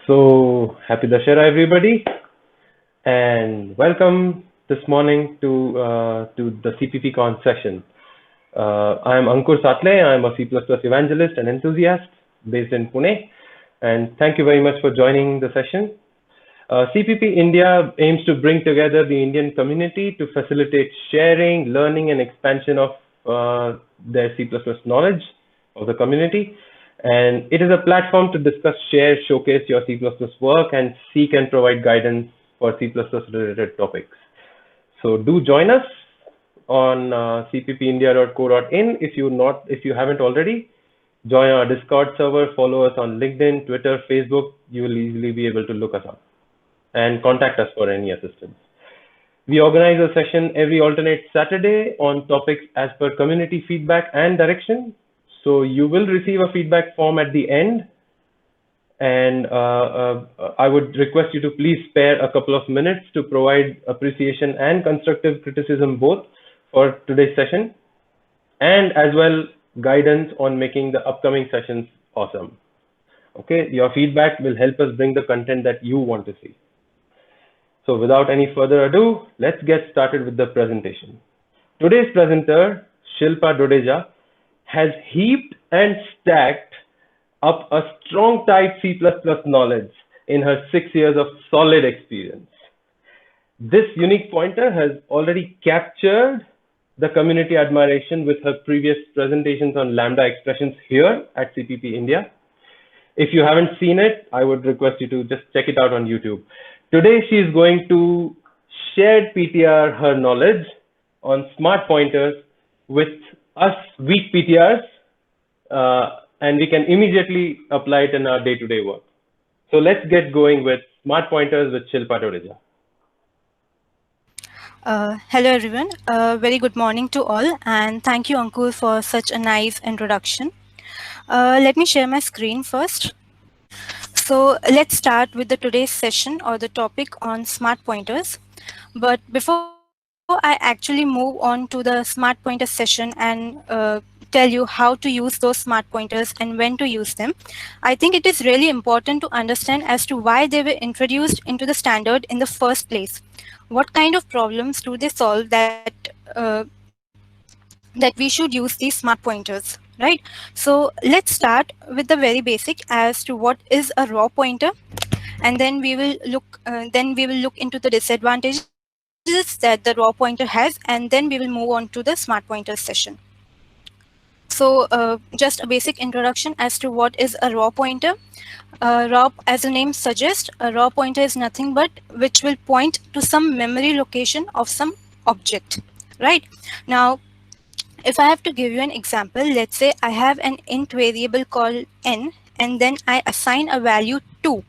So happy Dashera, everybody, and welcome this morning to the CPP Con session. I am Ankur Satle. I am a C++ evangelist and enthusiast based in Pune, and thank you very much for joining the session. CPP India aims to bring together the Indian community to facilitate sharing, learning, and expansion of their C++ knowledge of the community. And it is a platform to discuss, share, showcase your C++ work, and seek and provide guidance for C++ related topics. So do join us on cppindia.co.in if you haven't already. Join our Discord server, follow us on LinkedIn, Twitter, Facebook. You will easily be able to look us up and contact us for any assistance. We organize a session every alternate Saturday on topics as per community feedback and direction. So you will receive a feedback form at the end. And I would request you to please spare a couple of minutes to provide appreciation and constructive criticism both for today's session, and as well guidance on making the upcoming sessions awesome. Okay, your feedback will help us bring the content that you want to see. So without any further ado, let's get started with the presentation. Today's presenter, Shilpa Dodeja, has heaped and stacked up a strong type C++ knowledge in her 6 years of solid experience. This unique pointer has already captured the community admiration with her previous presentations on Lambda expressions here at CPP India. If you haven't seen it, I would request you to just check it out on YouTube. Today, she is going to share PTR her knowledge on smart pointers with us weak PTRs, and we can immediately apply it in our day-to-day work. So let's get going with smart pointers with Shilpa Dodeja. Hello everyone, very good morning to all, and thank you Ankur for such a nice introduction. Let me share my screen first. So let's start with the today's session or the topic on smart pointers. But before I actually move on to the smart pointer session and tell you how to use those smart pointers and when to use them, I think it is really important to understand as to why they were introduced into the standard in the first place. What kind of problems do they solve that we should use these smart pointers, right? So let's start with the very basic as to what is a raw pointer, and then we will look into the disadvantages that the raw pointer has, and then we will move on to the smart pointer session. So just a basic introduction as to what is a raw pointer. Raw, as the name suggests, a raw pointer is nothing but which will point to some memory location of some object, right? Now, if I have to give you an example, let's say I have an int variable called n, and then I assign a value 2.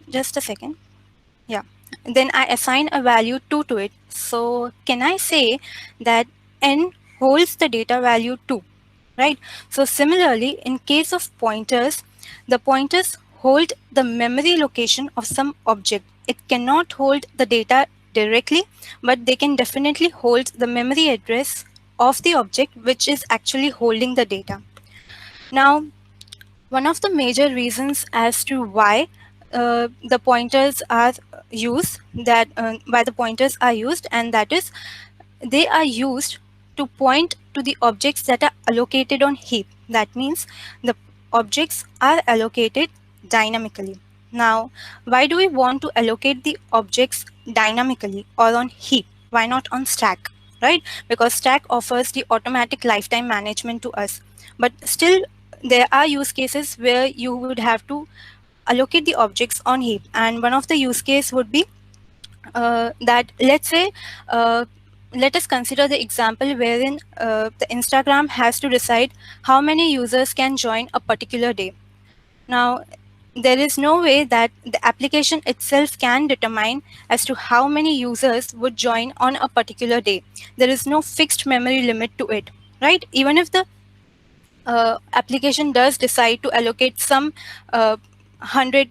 Just a second. Yeah. Then I assign a value 2 to it. So can I say that n holds the data value 2, right? So similarly, in case of pointers, the pointers hold the memory location of some object. It cannot hold the data directly, but they can definitely hold the memory address of the object which is actually holding the data. Now, one of the major reasons as to why the pointers are used, why the pointers are used, and that is they are used to point to the objects that are allocated on heap. That means the objects are allocated dynamically. Now, why do we want to allocate the objects dynamically or on heap? Why not on stack, right? Because stack offers the automatic lifetime management to us. But still, there are use cases where you would have to allocate the objects on heap. And one of the use case would be that, let's say, let us consider the example wherein the Instagram has to decide how many users can join a particular day. Now, there is no way that the application itself can determine as to how many users would join on a particular day. There is no fixed memory limit to it, right? Even if the application does decide to allocate some 100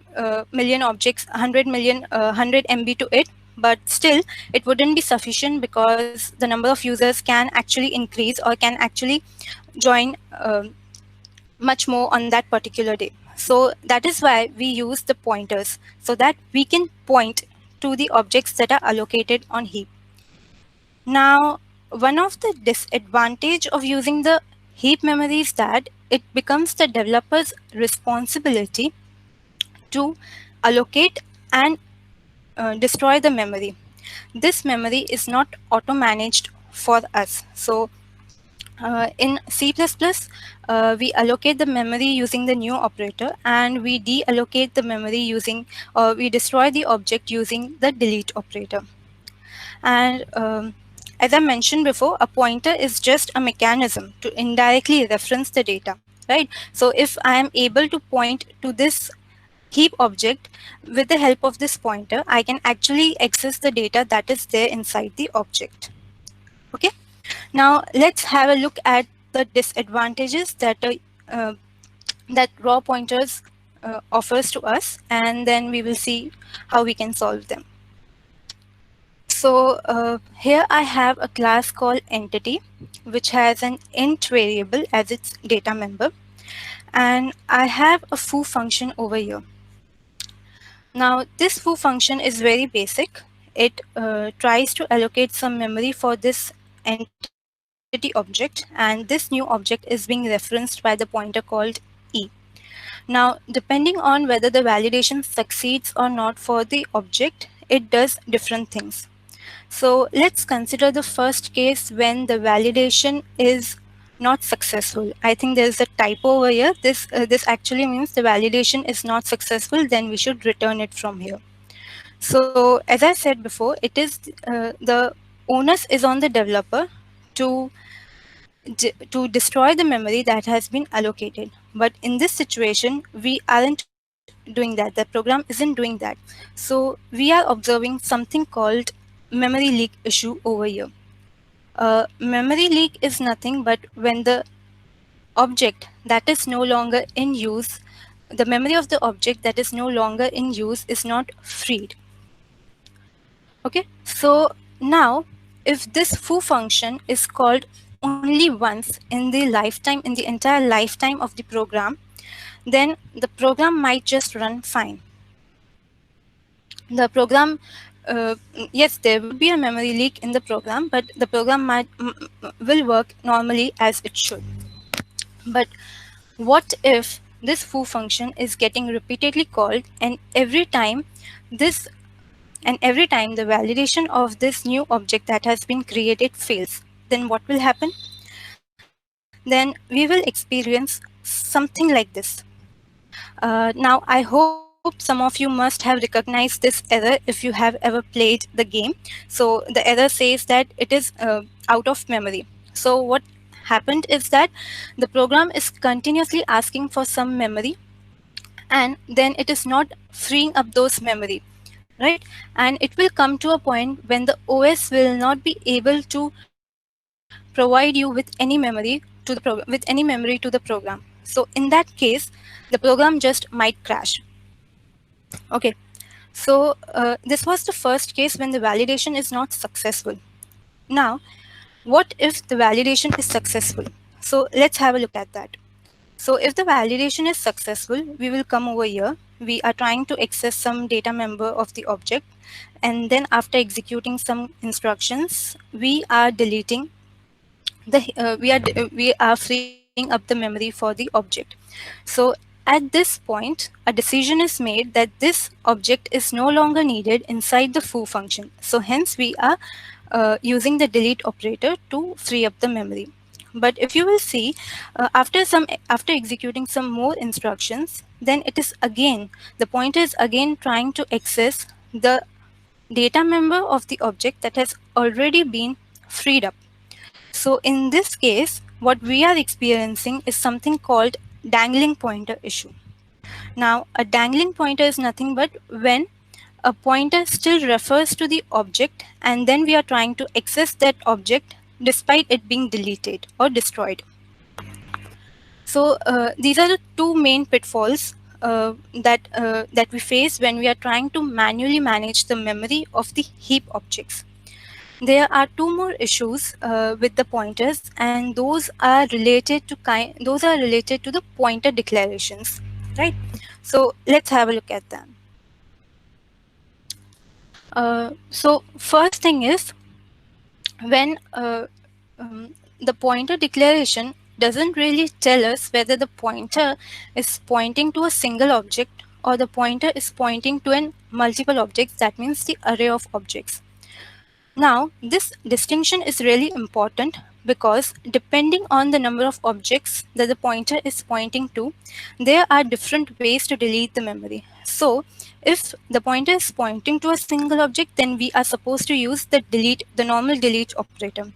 million objects, 100 million, 100 MB to it, but still it wouldn't be sufficient because the number of users can actually increase or can actually join much more on that particular day. So that is why we use the pointers, so that we can point to the objects that are allocated on heap. Now, one of the disadvantage of using the heap memory is that it becomes the developer's responsibility to allocate and destroy the memory. This memory is not auto-managed for us. So in C++, we allocate the memory using the new operator, and we deallocate the memory using, or we destroy the object using the delete operator. And as I mentioned before, a pointer is just a mechanism to indirectly reference the data, right? So if I am able to point to this heap object with the help of this pointer, I can actually access the data that is there inside the object. Okay. Now let's have a look at the disadvantages that that raw pointers offers to us, and then we will see how we can solve them. So here I have a class called entity, which has an int variable as its data member, and I have a foo function over here. Now this foo function is very basic. It tries to allocate some memory for this entity object, and this new object is being referenced by the pointer called e. Now, depending on whether the validation succeeds or not for the object, it does different things. So let's consider the first case when the validation is not successful. I think there's a typo over here. This actually means the validation is not successful, then we should return it from here. So as I said before, it is the onus is on the developer to destroy the memory that has been allocated. But in this situation, we aren't doing that. The program isn't doing that. So we are observing something called memory leak issue over here. Memory leak is nothing but when the object that is no longer in use, the memory of the object that is no longer in use is not freed. Okay, so now if this foo function is called only once in the lifetime, in the entire lifetime of the program, then the program might just run fine. The program, yes, there will be a memory leak in the program, but the program will work normally as it should. But what if this foo function is getting repeatedly called, and every time the validation of this new object that has been created fails, then what will happen? Then we will experience something like this. Now, I hope some of you must have recognized this error if you have ever played the game. So the error says that it is out of memory. So what happened is that the program is continuously asking for some memory, and then it is not freeing up those memory, right? And it will come to a point when the OS will not be able to provide you with any memory to the program. So in that case, the program just might crash. Okay, so this was the first case when the validation is not successful. Now, what if the validation is successful? So let's have a look at that. So if the validation is successful, we will come over here. We are trying to access some data member of the object, and then after executing some instructions, we are deleting we are freeing up the memory for the object. So at this point, a decision is made that this object is no longer needed inside the foo function. So hence we are using the delete operator to free up the memory. But if you will see, after executing some more instructions, then it is again, the pointer is again trying to access the data member of the object that has already been freed up. So in this case, what we are experiencing is something called dangling pointer issue. Now, a dangling pointer is nothing but when a pointer still refers to the object, and then we are trying to access that object despite it being deleted or destroyed. So these are the two main pitfalls that we face when we are trying to manually manage the memory of the heap objects. There are two more issues with the pointers, and those are related to the pointer declarations, right? So let's have a look at them. So first thing is, when the pointer declaration doesn't really tell us whether the pointer is pointing to a single object or the pointer is pointing to an multiple objects, that means the array of objects. Now, this distinction is really important because depending on the number of objects that the pointer is pointing to, there are different ways to delete the memory. So, if the pointer is pointing to a single object, then we are supposed to use the normal delete operator.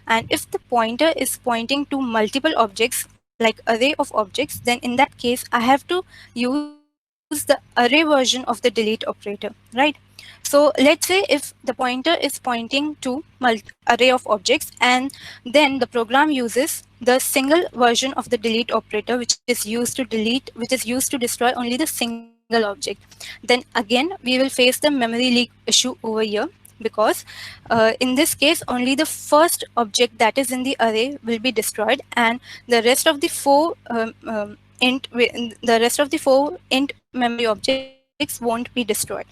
And if the pointer is pointing to multiple objects, like array of objects, then in that case, I have to use the array version of the delete operator, right? So let's say if the pointer is pointing to array of objects, and then the program uses the single version of the delete operator, which is used to destroy only the single object, then again we will face the memory leak issue over here, because in this case only the first object that is in the array will be destroyed, and the rest of the int memory objects won't be destroyed.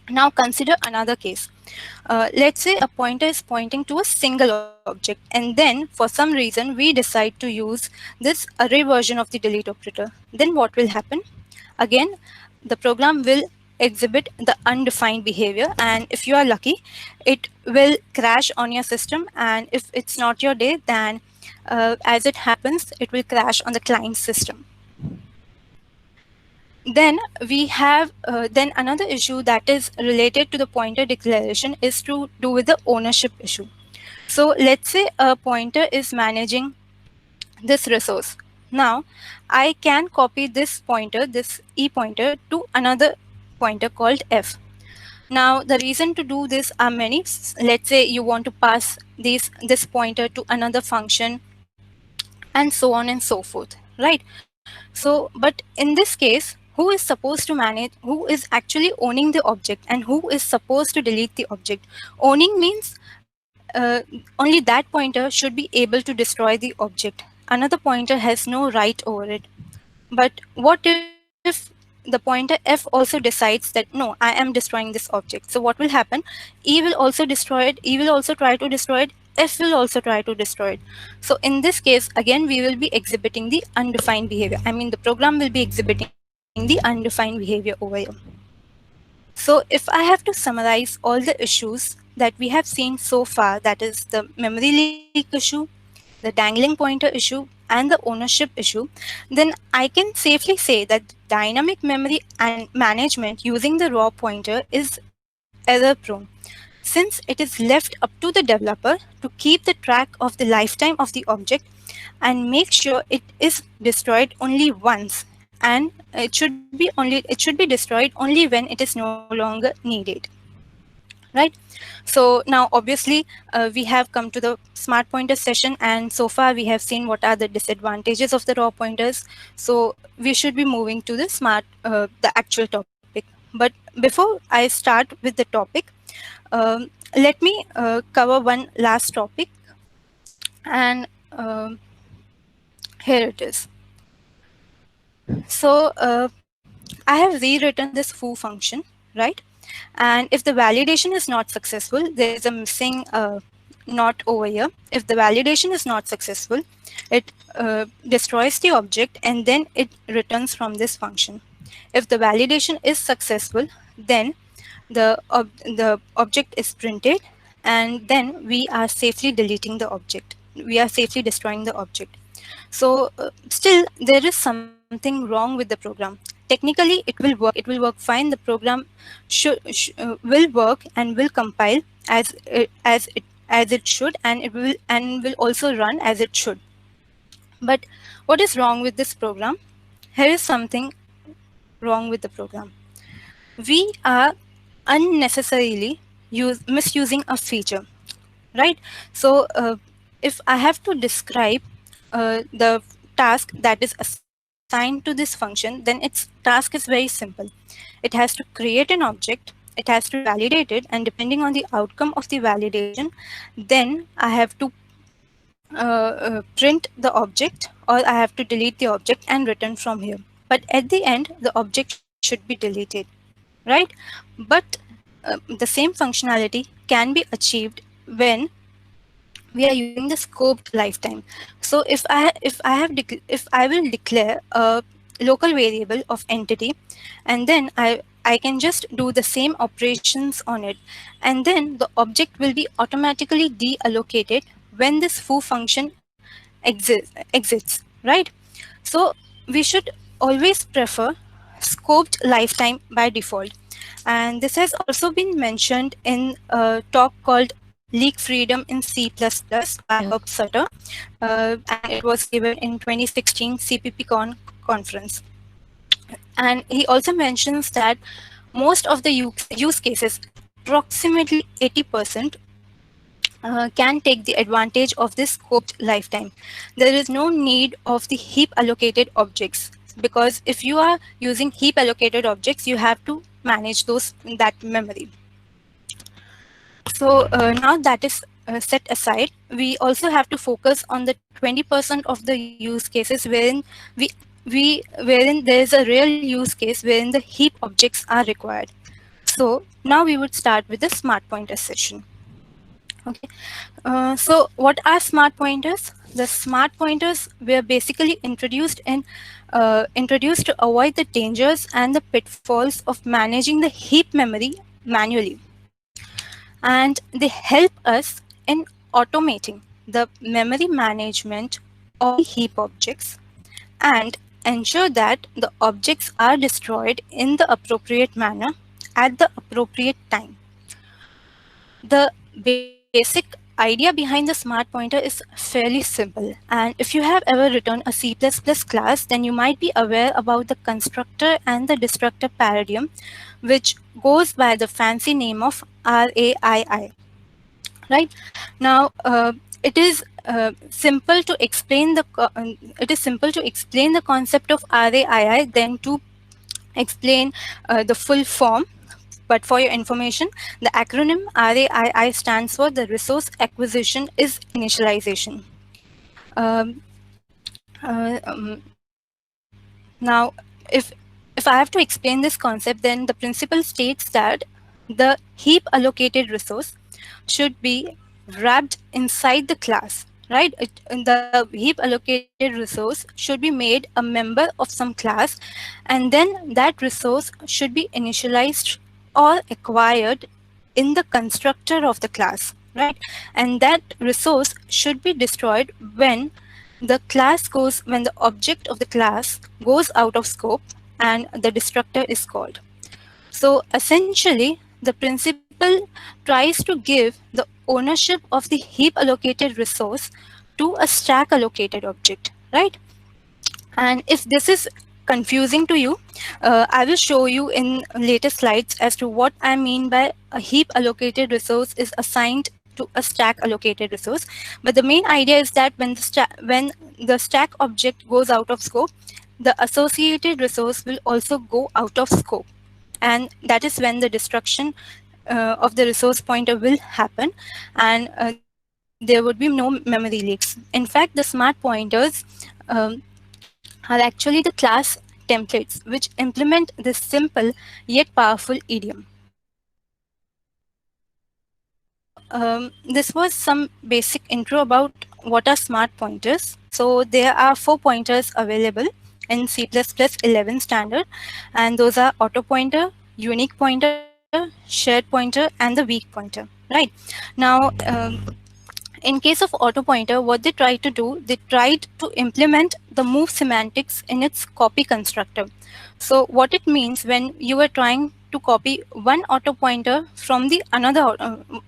Now consider another case. Let's say a pointer is pointing to a single object, and then for some reason we decide to use this array version of the delete operator. Then what will happen? Again, the program will exhibit the undefined behavior, and if you are lucky, it will crash on your system, and if it's not your day, then as it happens, it will crash on the client system. Then we have then another issue that is related to the pointer declaration is to do with the ownership issue. So let's say a pointer is managing this resource. Now I can copy this e pointer to another pointer called f. Now the reason to do this are many. Let's say you want to pass this pointer to another function, and so on and so forth, right? So, but in this case, who is actually owning the object and who is supposed to delete the object? Owning means only that pointer should be able to destroy the object. Another pointer has no right over it. But what if the pointer f also decides that no, I am destroying this object? So what will happen? E will also destroy it, E will also try to destroy it, F will also try to destroy it. So in this case, again, we will be exhibiting the undefined behavior. I mean, the program will be exhibiting the undefined behavior over here. So if I have to summarize all the issues that we have seen so far, that is the memory leak issue, the dangling pointer issue, and the ownership issue, then I can safely say that dynamic memory and management using the raw pointer is error prone, since it is left up to the developer to keep the track of the lifetime of the object and make sure it is destroyed only once, and it should be destroyed only when it is no longer needed, right? So now obviously we have come to the smart pointer session, and so far we have seen what are the disadvantages of the raw pointers. So we should be moving to the actual topic. But before I start with the topic, let me cover one last topic, and here it is. So I have rewritten this foo function, right? And if the validation is not successful, there is a missing not over here. If the validation is not successful, it destroys the object and then it returns from this function. If the validation is successful, then the object is printed, and then we are safely deleting the object. We are safely destroying the object. So still there is something wrong with the program. Technically it will work. It will work fine. The program will work and will compile as it should, and it will also run as it should. But what is wrong with this program? Here is something wrong with the program. We are unnecessarily misusing a feature, right? So if I have to describe the task that is assigned to this function, then its task is very simple. It has to create an object, it has to be validated, and depending on the outcome of the validation, then I have to print the object, or I have to delete the object and return from here. But at the end, the object should be deleted, right? But the same functionality can be achieved when we are using the scoped lifetime. So if I will declare a local variable of entity, and then I can just do the same operations on it, and then the object will be automatically deallocated when this foo function exits, right? So we should always prefer scoped lifetime by default. And this has also been mentioned in a talk called Leak Freedom in C++ by Herb Sutter, and it was given in 2016 CPPCon conference. And he also mentions that most of the use cases, approximately 80%, can take the advantage of this scoped lifetime. There is no need of the heap allocated objects, because if you are using heap allocated objects, you have to manage that memory. So now that is set aside, we also have to focus on the 20% of the use cases wherein wherein there is a real use case wherein the heap objects are required. So now we would start with the smart pointer session. Okay. So what are smart pointers? The smart pointers were basically introduced to avoid the dangers and the pitfalls of managing the heap memory manually. And they help us in automating the memory management of the heap objects and ensure that the objects are destroyed in the appropriate manner at the appropriate time. The basic idea behind the smart pointer is fairly simple, and if you have ever written a C++ class, then you might be aware about the constructor and the destructor paradigm, which goes by the fancy name of RAII. Right now, it is simple to explain the concept of RAII than to explain the full form. But for your information, the acronym RAII stands for the Resource Acquisition is Initialization. Um, now, if I have to explain this concept, then the principle states that the heap allocated resource should be wrapped inside the class, right? The heap allocated resource should be made a member of some class, and then that resource should be initialized or acquired in the constructor of the class, right? And that resource should be destroyed when when the object of the class goes out of scope and the destructor is called. So essentially, the principle tries to give the ownership of the heap allocated resource to a stack allocated object, right? And if this is confusing to you, I will show you in later slides as to what I mean by a heap allocated resource is assigned to a stack allocated resource. But the main idea is that when the stack object goes out of scope, the associated resource will also go out of scope. And that is when the destruction of the resource pointer will happen, and there would be no memory leaks. In fact, the smart pointers are actually the class templates which implement this simple yet powerful idiom. So this was some basic intro about what are smart pointers. So there are 4 pointers available in C++ 11 standard, and those are auto pointer, unique pointer, shared pointer, and the weak pointer, right? Now, in case of auto pointer, what they tried to do, they tried to implement the move semantics in its copy constructor. So what it means, when you are trying to copy one auto pointer from the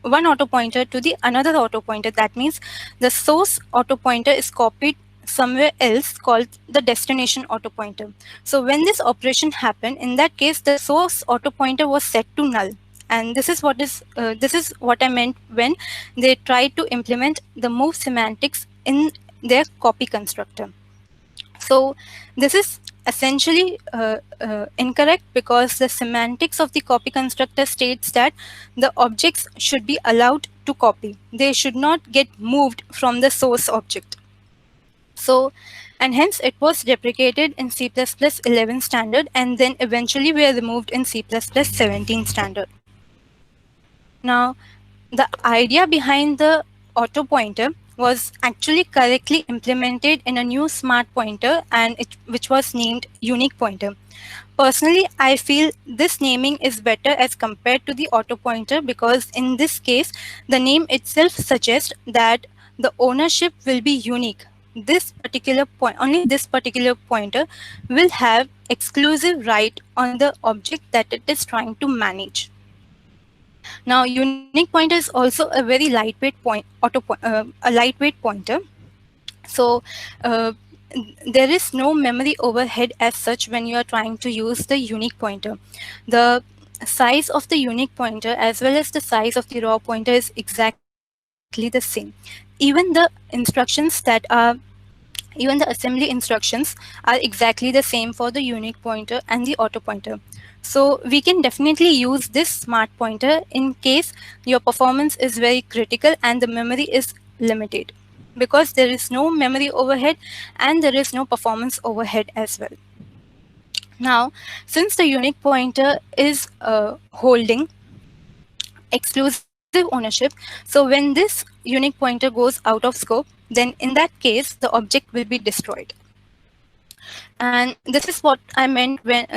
one auto pointer to the another auto pointer, that means the source auto pointer is copied somewhere else called the destination auto pointer. So when this operation happened, in that case, the source auto pointer was set to null. And this is what I meant when they tried to implement the move semantics in their copy constructor. So this is essentially incorrect, because the semantics of the copy constructor states that the objects should be allowed to copy. They should not get moved from the source object. So, and hence it was deprecated in C++ 11 standard, and then eventually were removed in C++ 17 standard. Now, the idea behind the auto pointer was actually correctly implemented in a new smart pointer, and which was named unique pointer. Personally, I feel this naming is better as compared to the auto pointer, because in this case, the name itself suggests that the ownership will be unique. This particular point, only this particular pointer will have exclusive right on the object that it is trying to manage. Now, unique pointer is also a very lightweight a lightweight pointer. So there is no memory overhead as such when you are trying to use the unique pointer. The size of the unique pointer as well as the size of the raw pointer is exactly the same. Even the instructions that are even the assembly instructions are exactly the same for the unique pointer and the auto pointer. So we can definitely use this smart pointer in case your performance is very critical and the memory is limited, because there is no memory overhead and there is no performance overhead as well. Now, since the unique pointer is holding exclusive ownership, so when this unique pointer goes out of scope, then in that case the object will be destroyed. And this is what I meant when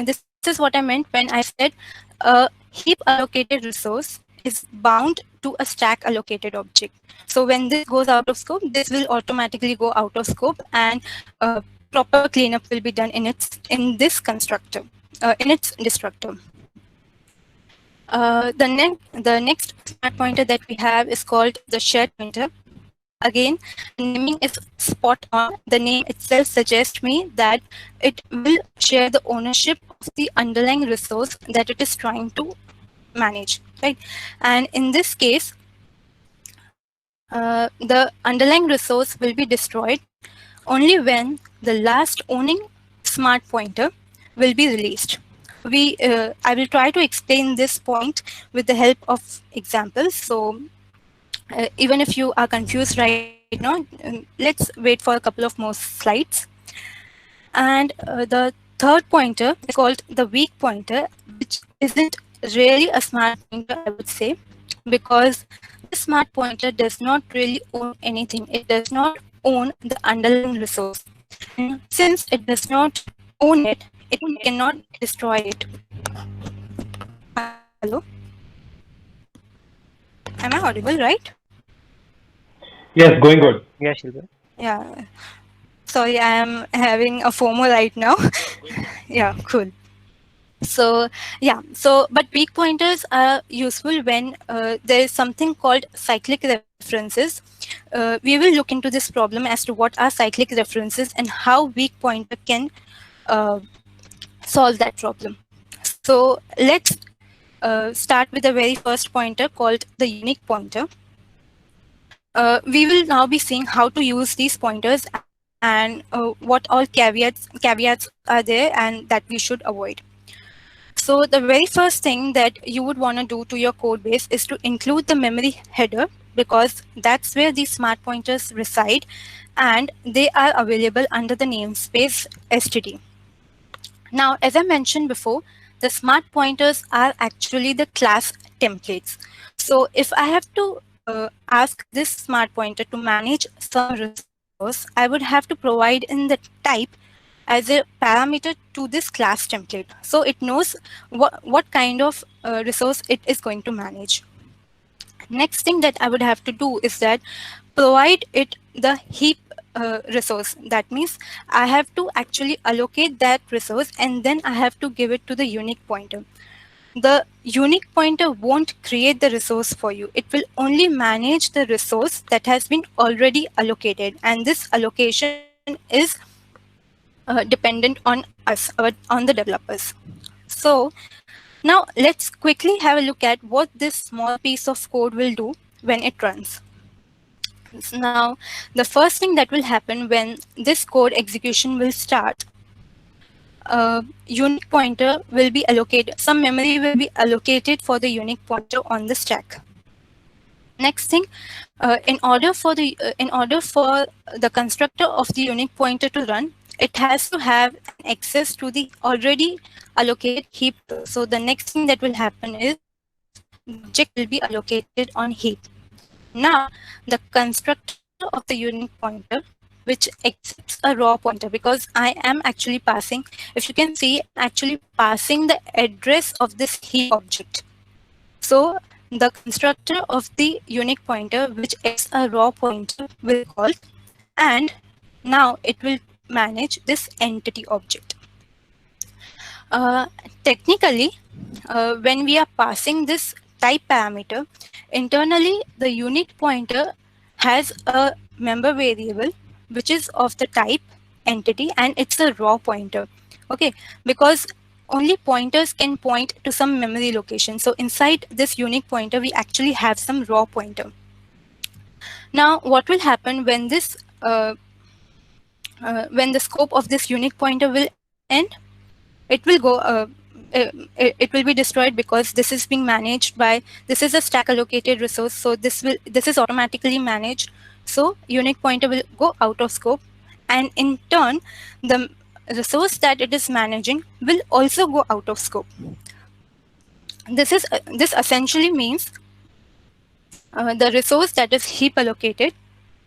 I said a heap allocated resource is bound to a stack allocated object. So when this goes out of scope, this will automatically go out of scope, and proper cleanup will be done in this constructor, in its destructor. The next smart pointer that we have is called the shared pointer. Again, the naming is spot on. The name itself suggests me that it will share the ownership of the underlying resource that it is trying to manage, right? And in this case, the underlying resource will be destroyed only when the last owning smart pointer will be released. I will try to explain this point with the help of examples. So even if you are confused right now, let's wait for a couple of more slides. And the third pointer is called the weak pointer, which isn't really a smart pointer, I would say, because this smart pointer does not really own anything. It does not own the underlying resource. And since it does not own it, it cannot destroy it. Hello? Am I audible, right? Yes, going good. Yeah, Shilpa. Yeah. Sorry, I am having a FOMO right now. Yeah, cool. So yeah, but weak pointers are useful when there is something called cyclic references. We will look into this problem as to what are cyclic references and how weak pointer can solve that problem. So let's start with the very first pointer called the unique pointer. We will now be seeing how to use these pointers and what all caveats are there and that we should avoid. So the very first thing that you would want to do to your code base is to include the memory header, because that's where these smart pointers reside and they are available under the namespace std. Now, as I mentioned before, the smart pointers are actually the class templates. So if I have to ask this smart pointer to manage some resource, I would have to provide in the type as a parameter to this class template. So it knows what kind of resource it is going to manage. Next thing that I would have to do is that provide it the heap resource. That means I have to actually allocate that resource and then I have to give it to the unique pointer. The unique pointer won't create the resource for you. It will only manage the resource that has been already allocated, and this allocation is dependent on us, on the developers. So now let's quickly have a look at what this small piece of code will do when it runs. Now, the first thing that will happen when this code execution will start, unique pointer will be allocated, some memory will be allocated for the unique pointer on the stack. Next thing, in order for the constructor of the unique pointer to run, it has to have access to the already allocated heap. So the next thing that will happen is the object will be allocated on heap. Now, the constructor of the unique pointer, which accepts a raw pointer, because I am actually passing, if you can see, actually passing the address of this heap object. So the constructor of the unique pointer, which accepts a raw pointer, will call, and now it will manage this entity object. Technically, when we are passing this type parameter, internally the unique pointer has a member variable which is of the type entity, and it's a raw pointer. Okay, because only pointers can point to some memory location. So inside this unique pointer, we actually have some raw pointer. Now, what will happen when this when the scope of this unique pointer will end? It will go. It will be destroyed because this is being managed by, this is a stack allocated resource. So this is automatically managed. So unique pointer will go out of scope, and in turn, the resource that it is managing will also go out of scope. This essentially means the resource that is heap allocated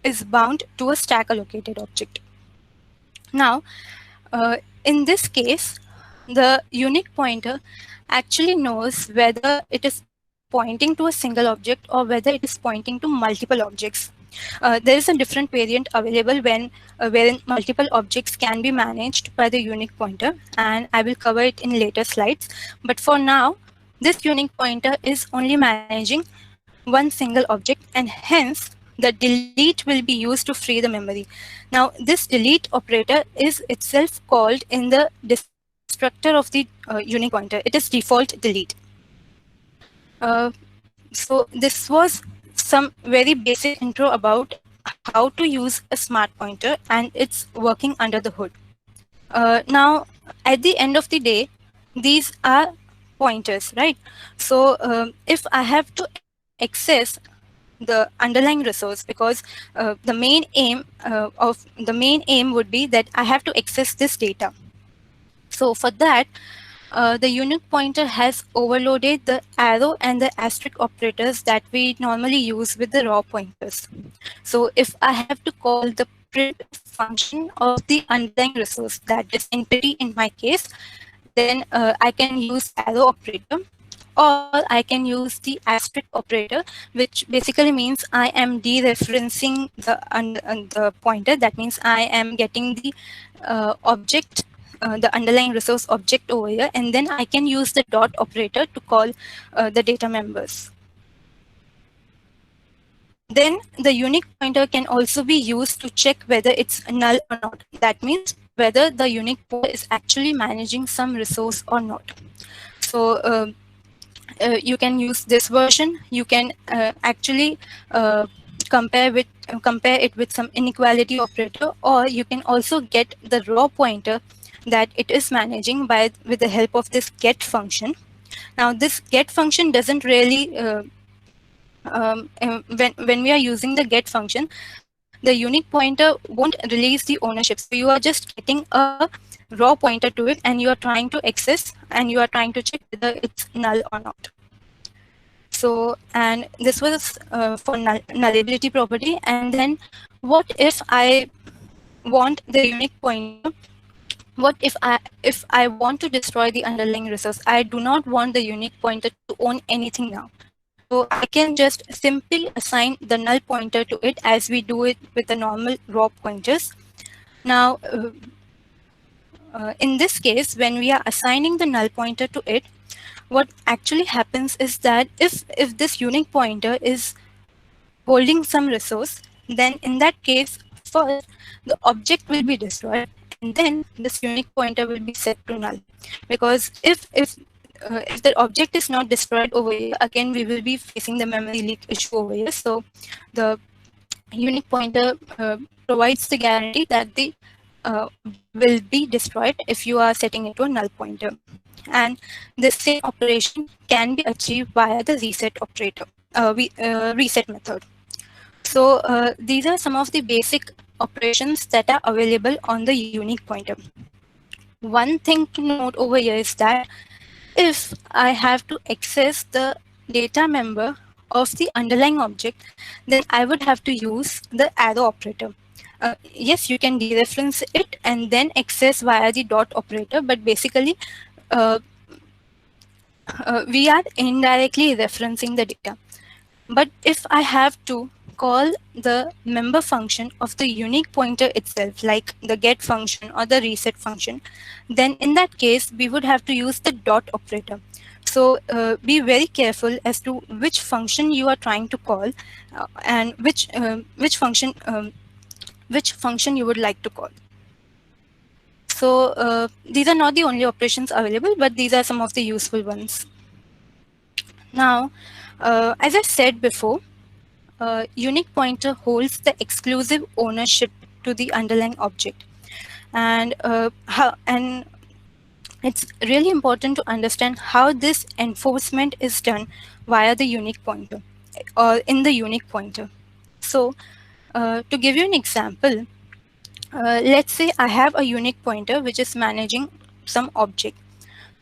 is bound to a stack allocated object. Now, in this case, the unique pointer actually knows whether it is pointing to a single object or whether it is pointing to multiple objects. There is a different variant available wherein multiple objects can be managed by the unique pointer, and I will cover it in later slides. But for now, this unique pointer is only managing one single object, and hence the delete will be used to free the memory. Now, this delete operator is itself called in the destructor of the unique pointer. It is default delete. So this was some very basic intro about how to use a smart pointer and its working under the hood. Now, at the end of the day, these are pointers, right? So if I have to access the underlying resource, because the main aim would be that I have to access this data. So for that, the unique pointer has overloaded the arrow and the asterisk operators that we normally use with the raw pointers. So if I have to call the print function of the underlying resource, that is entity in my case, then I can use arrow operator, or I can use the asterisk operator, which basically means I am dereferencing the pointer. That means I am getting the object, the underlying resource object over here, and then I can use the dot operator to call the data members. Then the unique pointer can also be used to check whether it's null or not. That means whether the unique pointer is actually managing some resource or not. So you can use this version. You can actually compare it with some inequality operator, or you can also get the raw pointer that it is managing with the help of this get function. Now, this get function doesn't really when we are using the get function, the unique pointer won't release the ownership. So you are just getting a raw pointer to it, and you are trying to access, and you are trying to check whether it's null or not. So, and this was for nullability property. And then what if I want the unique pointer? What if I want to destroy the underlying resource? I do not want the unique pointer to own anything now. So I can just simply assign the null pointer to it as we do it with the normal raw pointers. Now, in this case, when we are assigning the null pointer to it, what actually happens is that if this unique pointer is holding some resource, then in that case, first the object will be destroyed, and then this unique pointer will be set to null. Because if the object is not destroyed over here, again we will be facing the memory leak issue over here. So the unique pointer provides the guarantee that the will be destroyed if you are setting it to a null pointer. And the same operation can be achieved via the reset operator, reset method. So these are some of the basic operations that are available on the unique pointer. One thing to note over here is that if I have to access the data member of the underlying object, then I would have to use the arrow operator. Yes, you can dereference it and then access via the dot operator, but basically uh, we are indirectly referencing the data. But if I have to call the member function of the unique pointer itself, like the get function or the reset function, then in that case, we would have to use the dot operator. So be very careful as to which function you are trying to call and which function you would like to call. So these are not the only operations available, but these are some of the useful ones. Now, as I said before, unique pointer holds the exclusive ownership to the underlying object, and it's really important to understand how this enforcement is done via the unique pointer or in the unique pointer. So to give you an example, let's say I have a unique pointer which is managing some object.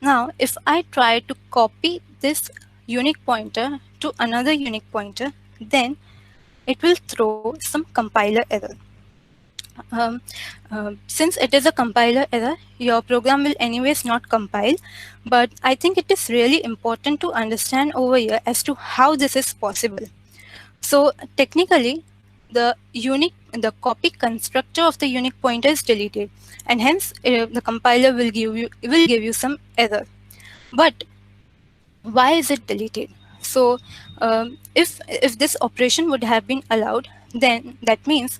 Now if I try to copy this unique pointer to another unique pointer, then it will throw some compiler error. Um, since it is a compiler error, your program will anyways not compile, but I think it is really important to understand over here as to how this is possible. So technically, the copy constructor of the unique pointer is deleted, and hence the compiler will give you some error. But why is it deleted? So if this operation would have been allowed, then that means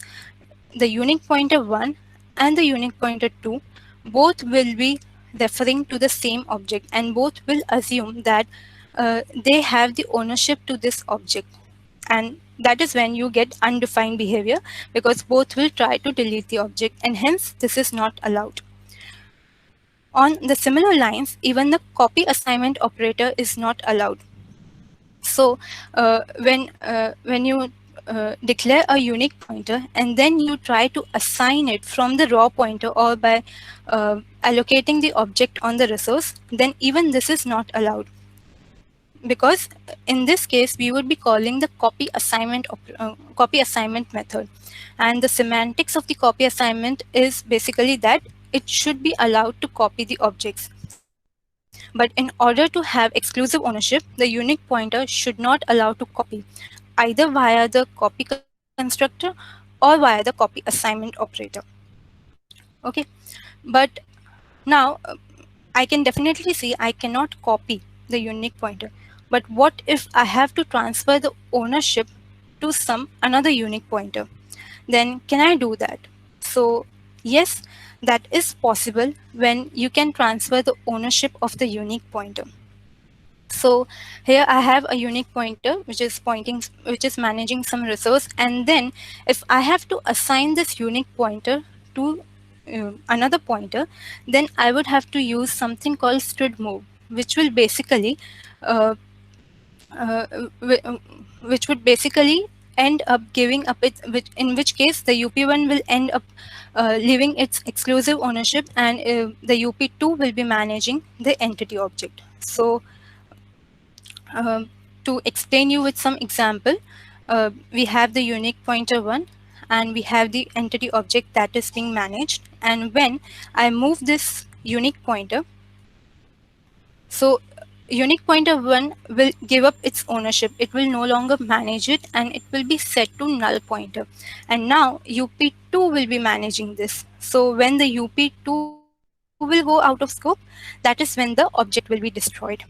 the unique pointer 1 and the unique pointer 2 both will be referring to the same object, and both will assume that they have the ownership to this object. And that is when you get undefined behavior, because both will try to delete the object, and hence this is not allowed. On the similar lines, even the copy assignment operator is not allowed. So when you declare a unique pointer and then you try to assign it from the raw pointer or by allocating the object on the resource, then even this is not allowed, because in this case we would be calling the copy assignment method, and the semantics of the copy assignment is basically that it should be allowed to copy the objects. But in order to have exclusive ownership, the unique pointer should not allow to copy, either via the copy constructor or via the copy assignment operator. Okay, but now I can definitely see I cannot copy the unique pointer. But what if I have to transfer the ownership to some another unique pointer? Then can I do that? So yes, that is possible when you can transfer the ownership of the unique pointer. So here I have a unique pointer which is managing some resource, and then if I have to assign this unique pointer to another pointer, then I would have to use something called std move, which will basically uh, uh, whi- uh, which would basically end up giving up it, in which case the UP1 will end up leaving its exclusive ownership, and the UP2 will be managing the entity object. So to explain you with some example, we have the unique pointer 1 and we have the entity object that is being managed. And when I move this unique pointer, so unique pointer 1 will give up its ownership. It will no longer manage it and it will be set to null pointer. And now UP2 will be managing this. So when the UP2 will go out of scope, that is when the object will be destroyed.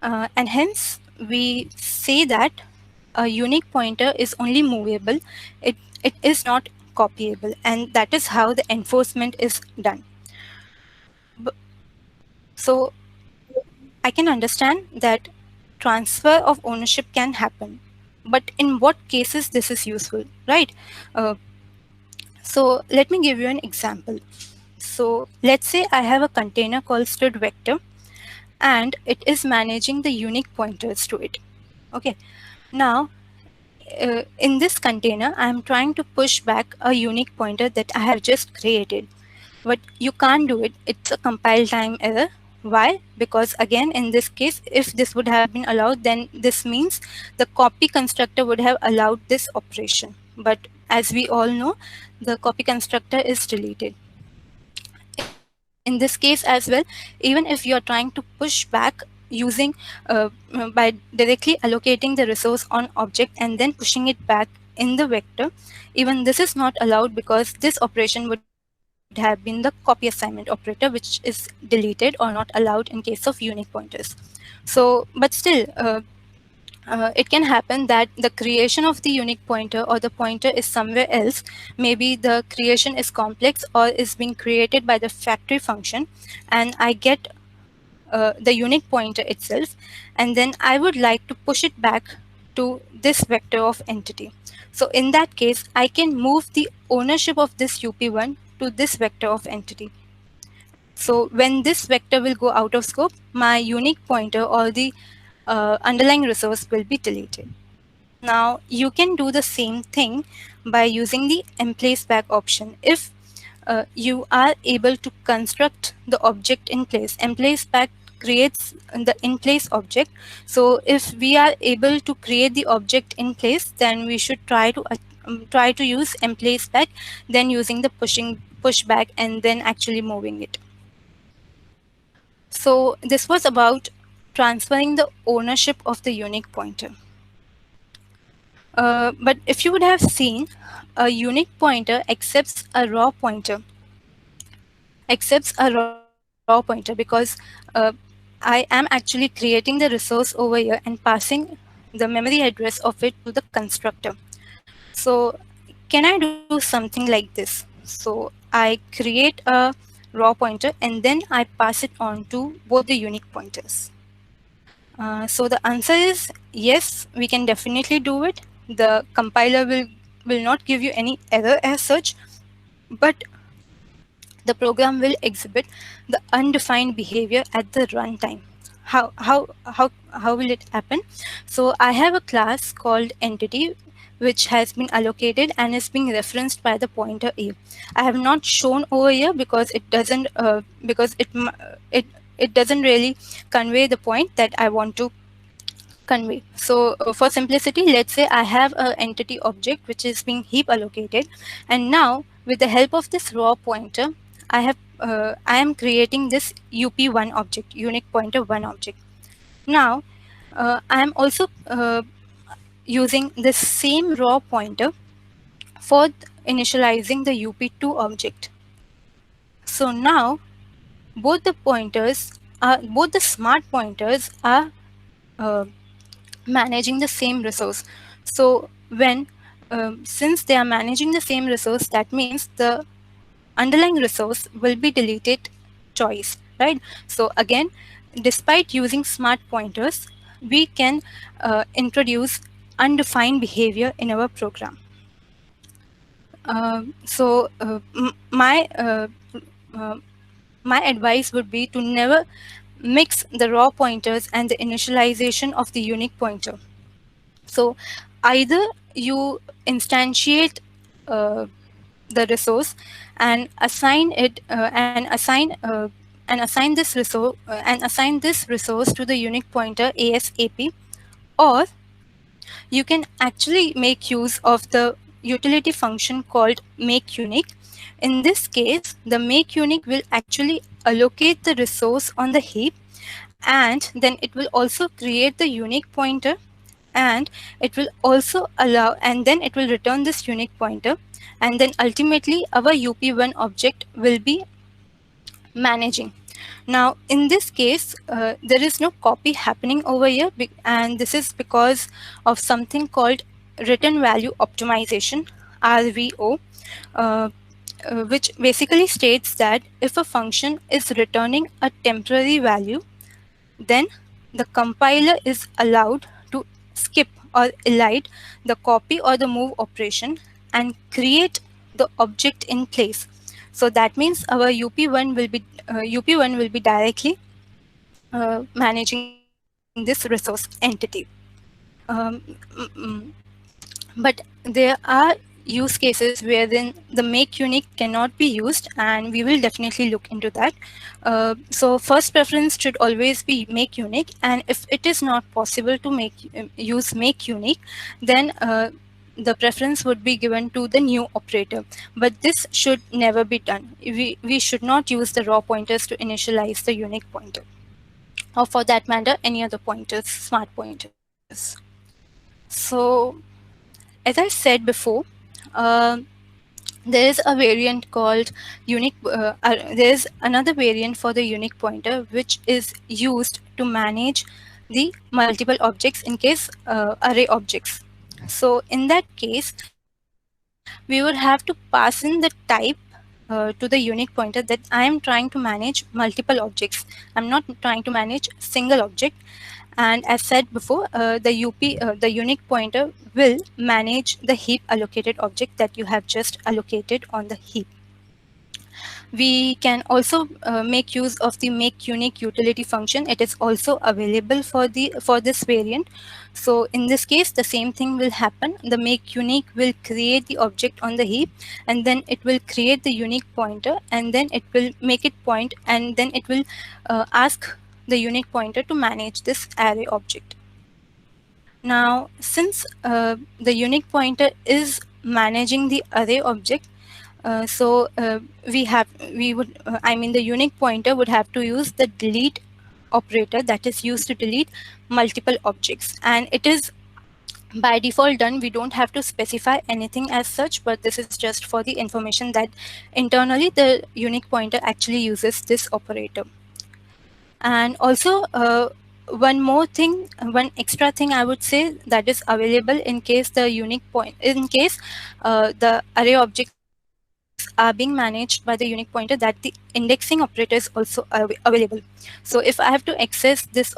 And hence we say that a unique pointer is only movable. It is not copyable, and that is how the enforcement is done. So I can understand that transfer of ownership can happen, but in what cases this is useful, right? So let me give you an example. So let's say I have a container called std vector and it is managing the unique pointers to it. Okay. Now, in this container, I am trying to push back a unique pointer that I have just created. But you can't do it. It's a compile time error. Why? Because again, in this case, if this would have been allowed, then this means the copy constructor would have allowed this operation. But as we all know, the copy constructor is deleted. In this case as well, even if you are trying to push back using by directly allocating the resource on object and then pushing it back in the vector, even this is not allowed because this operation would have been the copy assignment operator, which is deleted or not allowed in case of unique pointers. So, but still, it can happen that the creation of the unique pointer or the pointer is somewhere else. Maybe the creation is complex or is being created by the factory function, and I get the unique pointer itself, and then I would like to push it back to this vector of entity. So in that case, I can move the ownership of this UP1 to this vector of entity. So when this vector will go out of scope, my unique pointer or the underlying resource will be deleted. Now you can do the same thing by using the emplace back option. If you are able to construct the object in place, emplace back creates the in place object. So if we are able to create the object in place, then we should try to use emplace back, then using the pushback and then actually moving it. So this was about transferring the ownership of the unique pointer. But if you would have seen, a unique pointer accepts a raw pointer, because I am actually creating the resource over here and passing the memory address of it to the constructor. So can I do something like this? So I create a raw pointer and then I pass it on to both the unique pointers. So the answer is yes, we can definitely do it. The compiler will not give you any error as such, but the program will exhibit the undefined behavior at the runtime. How will it happen? So I have a class called entity which has been allocated and is being referenced by the pointer a. I have not shown over here because it doesn't it doesn't really convey the point that I want to convey. So for simplicity, let's say I have an entity object which is being heap allocated, and now with the help of this raw pointer, I am creating this UP1 object, unique pointer 1 object. Now I am also using this same raw pointer for initializing the UP2 object. So now both the smart pointers are managing the same resource. So when since they are managing the same resource, that means the underlying resource will be deleted twice, right? So again, despite using smart pointers, we can introduce undefined behavior in our program. My advice would be to never mix the raw pointers and the initialization of the unique pointer. So either you instantiate the resource and assign it and assign this resource to the unique pointer ASAP, or you can actually make use of the utility function called makeUnique. In this case, the makeUnique will actually allocate the resource on the heap, and then it will also create the unique pointer, and it will also and then it will return this unique pointer, and then ultimately our UP1 object will be managing. Now in this case, there is no copy happening over here, and this is because of something called return value optimization, RVO, which basically states that if a function is returning a temporary value, then the compiler is allowed to skip or elide the copy or the move operation and create the object in place. So that means our UP1 will be directly managing this resource entity. Um, but there are use cases wherein the make unique cannot be used, and we will definitely look into that. So first preference should always be make unique, and if it is not possible to use make unique, then the preference would be given to the new operator. But this should never be done. We should not use the raw pointers to initialize the unique pointer, or for that matter any other pointers, smart pointers. So as I said before, uh, there is a variant called there is another variant for the unique pointer which is used to manage the multiple objects in case array objects. So in that case, we would have to pass in the type to the unique pointer that I am trying to manage multiple objects. I'm not trying to manage single object. And as said before, the unique pointer will manage the heap allocated object that you have just allocated on the heap. We can also make use of the make unique utility function. It is also available for this variant. So in this case, the same thing will happen. The make unique will create the object on the heap, and then it will create the unique pointer, and then it will make it point, and then it will ask the unique pointer to manage this array object. Now, since the unique pointer is managing the array object, the unique pointer would have to use the delete operator that is used to delete multiple objects, and it is by default done. We don't have to specify anything as such, but this is just for the information that internally the unique pointer actually uses this operator. And also, one extra thing I would say that is available in case the array objects are being managed by the unique pointer, that the indexing operator is also available. So if I have to access this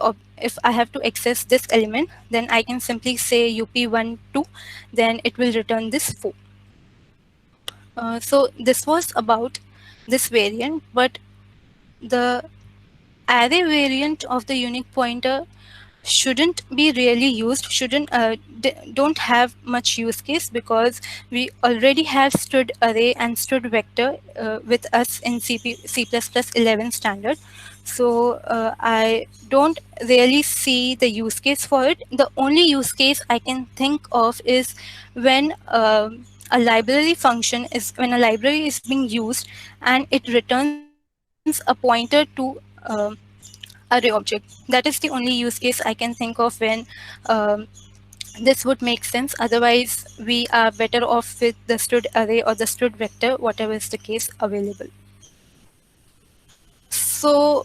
element, then I can simply say up1 2, then it will return this 4. So this was about this variant, but the array variant of the unique pointer shouldn't be really used, don't have much use case, because we already have std array and std vector with us in C++ 11 standard. So I don't really see the use case for it. The only use case I can think of is when when a library is being used and it returns a pointer to array object. That is the only use case I can think of when this would make sense. Otherwise, we are better off with the std array or the std vector, whatever is the case available. So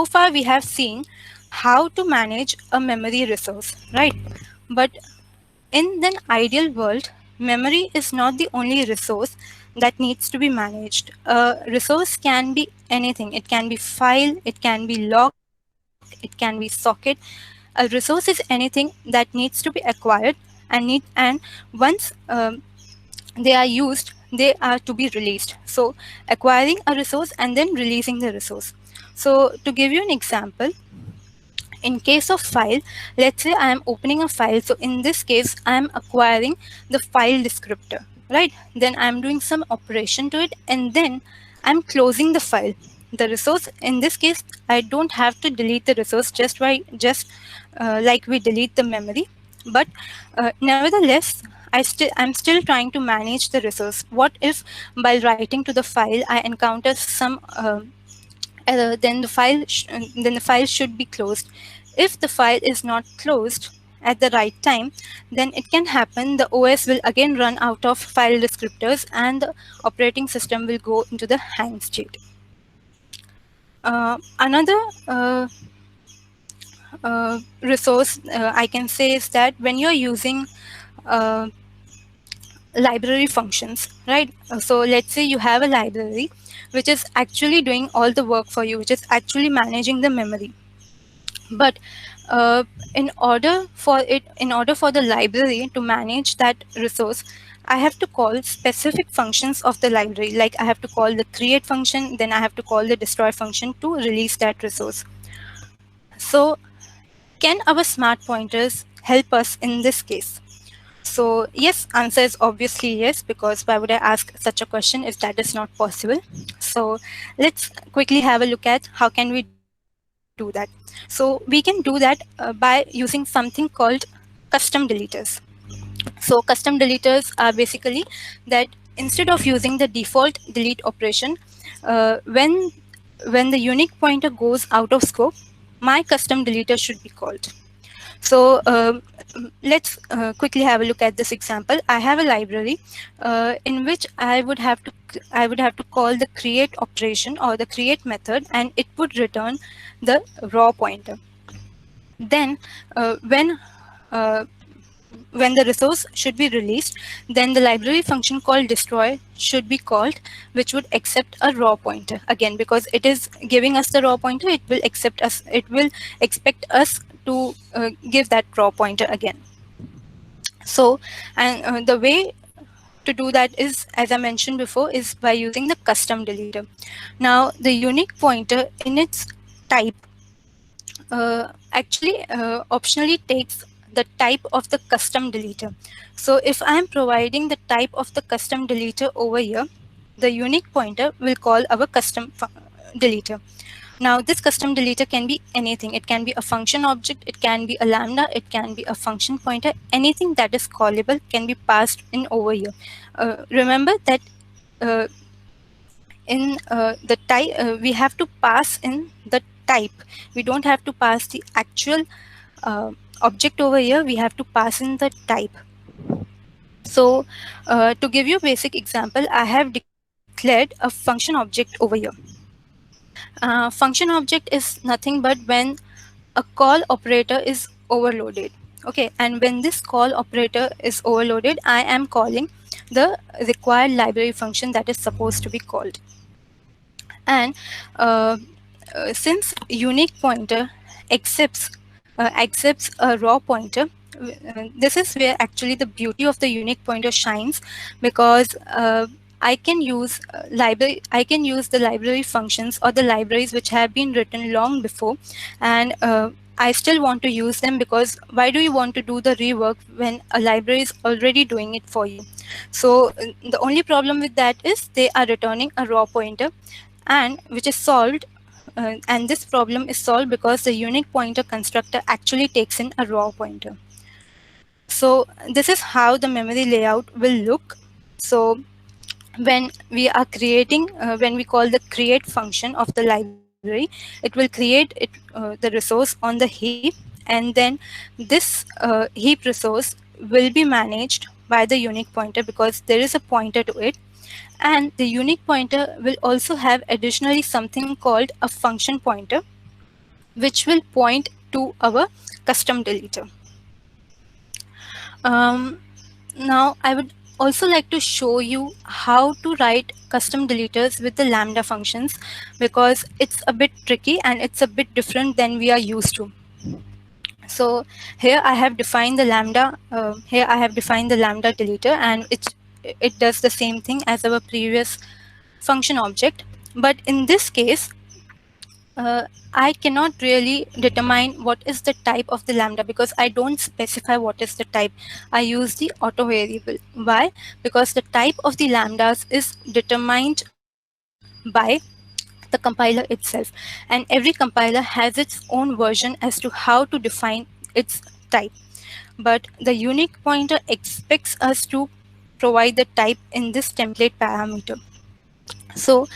far we have seen how to manage a memory resource, right? But in an ideal world, memory is not the only resource that needs to be managed. A resource can be anything. It can be file, it can be lock, it can be socket. A resource is anything that needs to be acquired, and once they are used, they are to be released. So acquiring a resource and then releasing the resource. So to give you an example, in case of file, let's say I am opening a file. So in this case, I am acquiring the file descriptor, right? Then I'm doing some operation to it, and then I'm closing the file. The resource, in this case, I don't have to delete the resource just like we delete the memory. But nevertheless, I'm still trying to manage the resource. What if while writing to the file, I encounter some error? Then the file should be closed. If the file is not closed at the right time, then it can happen the OS will again run out of file descriptors, and the operating system will go into the hang state. Another resource I can say is that when you're using library functions, right? So let's say you have a library which is actually doing all the work for you, which is actually managing the memory. But in order for the library to manage that resource, I have to call specific functions of the library. Like I have to call the create function, then I have to call the destroy function to release that resource. So can our smart pointers help us in this case? So yes, answer is obviously yes, because why would I ask such a question if that is not possible? So let's quickly have a look at how can we do that. So we can do that by using something called custom deleters. So custom deleters are basically that instead of using the default delete operation, when the unique pointer goes out of scope, my custom deleter should be called. So let's quickly have a look at this example. I have a library in which I would have to call the create operation or the create method, and it would return the raw pointer. Then uh, when the resource should be released, then the library function called destroy should be called, which would accept a raw pointer again, because it is giving us the raw pointer. It will expect us to give that raw pointer again. So, and the way to do that is, as I mentioned before, is by using the custom deleter. Now the unique pointer in its type actually optionally takes the type of the custom deleter. So if I am providing the type of the custom deleter over here, the unique pointer will call our custom deleter. Now this custom deleter can be anything. It can be a function object, it can be a lambda, it can be a function pointer. Anything that is callable can be passed in over here. Remember that uh, in the type, we have to pass in the type. We don't have to pass the actual uh, object over here. We have to pass in the type. So to give you a basic example, I have declared a function object over here. Function object is nothing but when a call operator is overloaded. Okay, and when this call operator is overloaded, I am calling the required library function that is supposed to be called. And since unique pointer accepts accepts a raw pointer, this is where actually the beauty of the unique pointer shines, because I can use the library functions or the libraries which have been written long before, and I still want to use them, because why do you want to do the rework when a library is already doing it for you? So the only problem with that is they are returning a raw pointer, and which is solved, and this problem is solved because the unique pointer constructor actually takes in a raw pointer. So this is how the memory layout will look. So when we are creating, when we call the create function of the library, it will create the resource on the heap, and then this heap resource will be managed by the unique pointer, because there is a pointer to it. And the unique pointer will also have additionally something called a function pointer, which will point to our custom deleter. Now I would also like to show you how to write custom deleters with the lambda functions, because it's a bit tricky and it's a bit different than we are used to. So here I have defined the lambda. Here I have defined the lambda deleter, and it does the same thing as our previous function object. But in this case, I cannot really determine what is the type of the lambda, because I don't specify what is the type. I use the auto variable. Why? Because the type of the lambdas is determined by the compiler itself, and every compiler has its own version as to how to define its type. But the unique pointer expects us to provide the type in this template parameter. So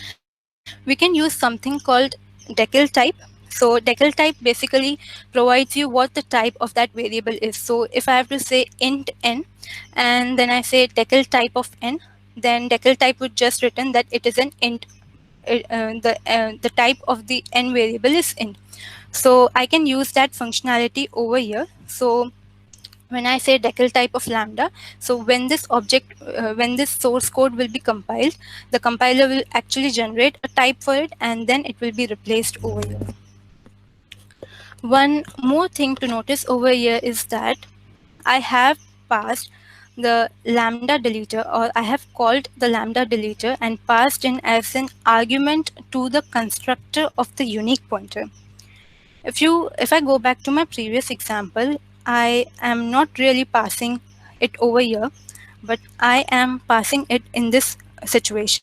we can use something called decal type. So decal type basically provides you what the type of that variable is. So if I have to say int n, and then I say decal type of n, then decal type would just return that it is an int. The type of the n variable is int. So I can use that functionality over here. So when I say decal type of lambda, so when this object, when this source code will be compiled, the compiler will actually generate a type for it, and then it will be replaced over here. One more thing to notice over here is that I have passed the lambda deleter, or I have called the lambda deleter and passed in as an argument to the constructor of the unique pointer. If I go back to my previous example, I am not really passing it over here, but I am passing it in this situation.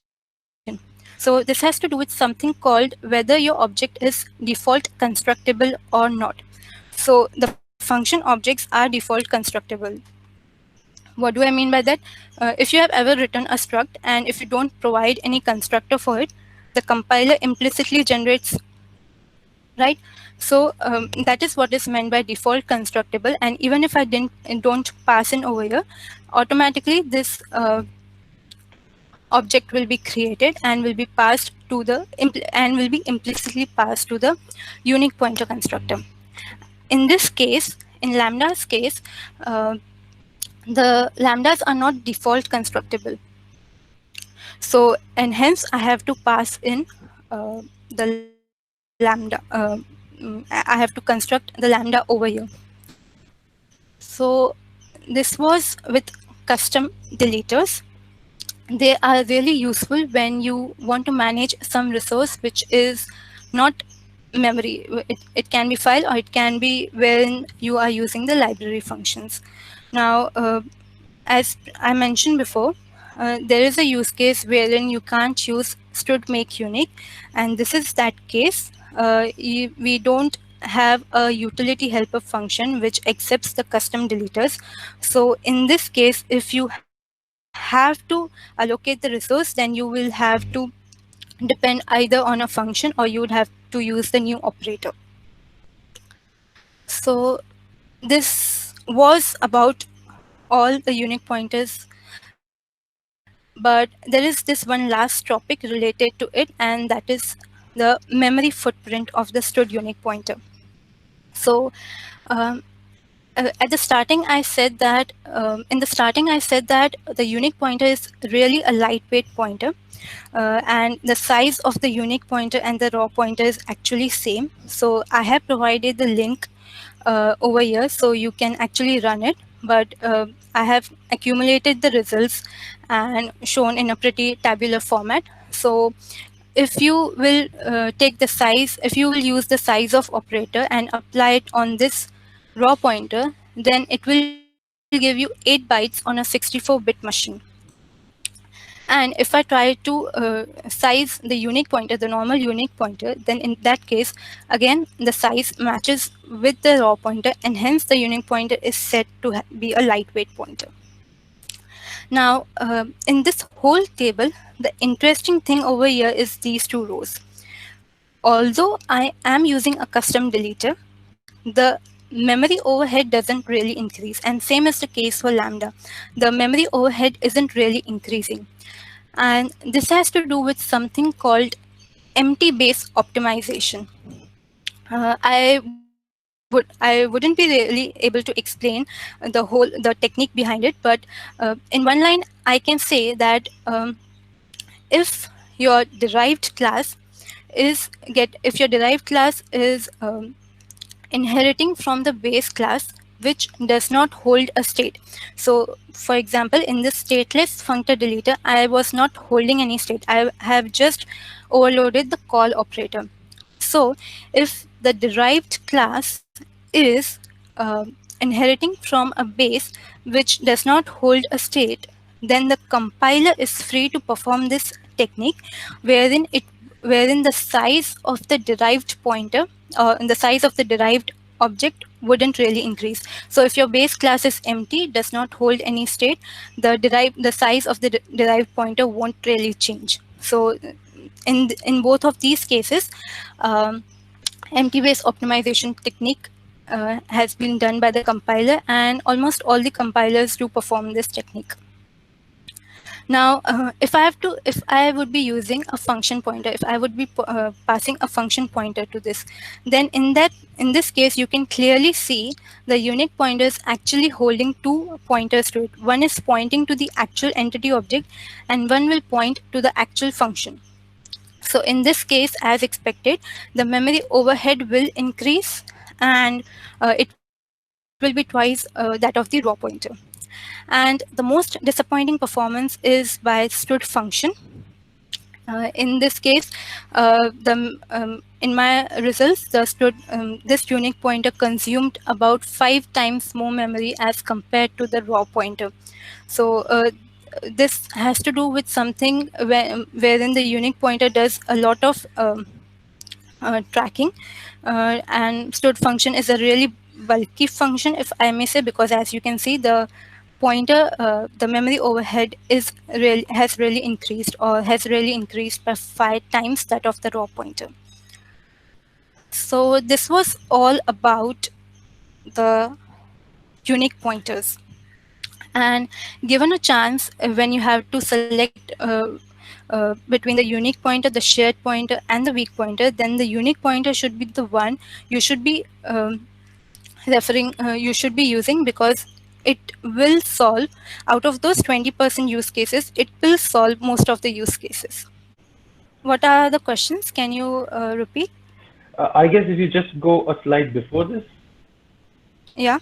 So this has to do with something called whether your object is default constructible or not. So the function objects are default constructible. What do I mean by that? If you have ever written a struct and if you don't provide any constructor for it, the compiler implicitly generates, right? So that is what is meant by default constructible. And even if I don't pass in over here, automatically this object will be created and will be passed to the and will be implicitly passed to the unique pointer constructor. In this case, in lambda's case, the lambdas are not default constructible. So, and hence I have to pass in the lambda. I have to construct the lambda over here. So this was with custom deleters. They are really useful when you want to manage some resource which is not memory. It can be file or it can be when you are using the library functions. Now, as I mentioned before, there is a use case wherein you can't use std make unique, and this is that case. We don't have a utility helper function which accepts the custom deleters. So in this case, if you have to allocate the resource, then you will have to depend either on a function or you would have to use the new operator. So this was about all the unique pointers, but there is this one last topic related to it, and that is the memory footprint of the std unique pointer. So um, at the starting I said that in the starting I said that the unique pointer is really a lightweight pointer, and the size of the unique pointer and the raw pointer is actually same. So I have provided the link over here so you can actually run it, but I have accumulated the results and shown in a pretty tabular format. So if you will take the size, if you will use the size of operator and apply it on this raw pointer, then it will give you 8 bytes on a 64-bit machine. And if I try to size the unique pointer, the normal unique pointer, then in that case, again, the size matches with the raw pointer, and hence the unique pointer is said to be a lightweight pointer. Now, in this whole table, the interesting thing over here is these two rows. Although I am using a custom deleter, the memory overhead doesn't really increase. And same is the case for lambda. The memory overhead isn't really increasing. And this has to do with something called empty base optimization. I wouldn't be really able to explain the technique behind it, but in one line I can say that if your derived class is inheriting from the base class which does not hold a state. So for example, in this stateless functor deleter, I was not holding any state. I have just overloaded the call operator. So if the derived class is inheriting from a base which does not hold a state, then the compiler is free to perform this technique wherein the size of the derived pointer or the size of the derived object wouldn't really increase. So if your base class is empty, does not hold any state, the size of the derived pointer won't really change. So in both of these cases, empty base optimization technique has been done by the compiler, and almost all the compilers do perform this technique. Now, if I would be using a function pointer, if I would be passing a function pointer to this, then in this case, you can clearly see the unique pointer is actually holding two pointers to it. One is pointing to the actual entity object, and one will point to the actual function. So in this case, as expected, the memory overhead will increase, and it will be twice that of the raw pointer. And the most disappointing performance is by std function. In this case, in my results, this unique pointer consumed about 5 times more memory as compared to the raw pointer. So this has to do with something wherein the unique pointer does a lot of tracking, and stored function is a really bulky function, if I may say, because as you can see, the pointer, the memory overhead has really increased by 5 times that of the raw pointer. So this was all about the unique pointers. And given a chance, when you have to select between the unique pointer, the shared pointer, and the weak pointer, then the unique pointer should be the one you should be you should be using, because it will solve, out of those 20% use cases, it will solve most of the use cases. What are the questions? Can you repeat? I guess if you just go a slide before this. Yeah.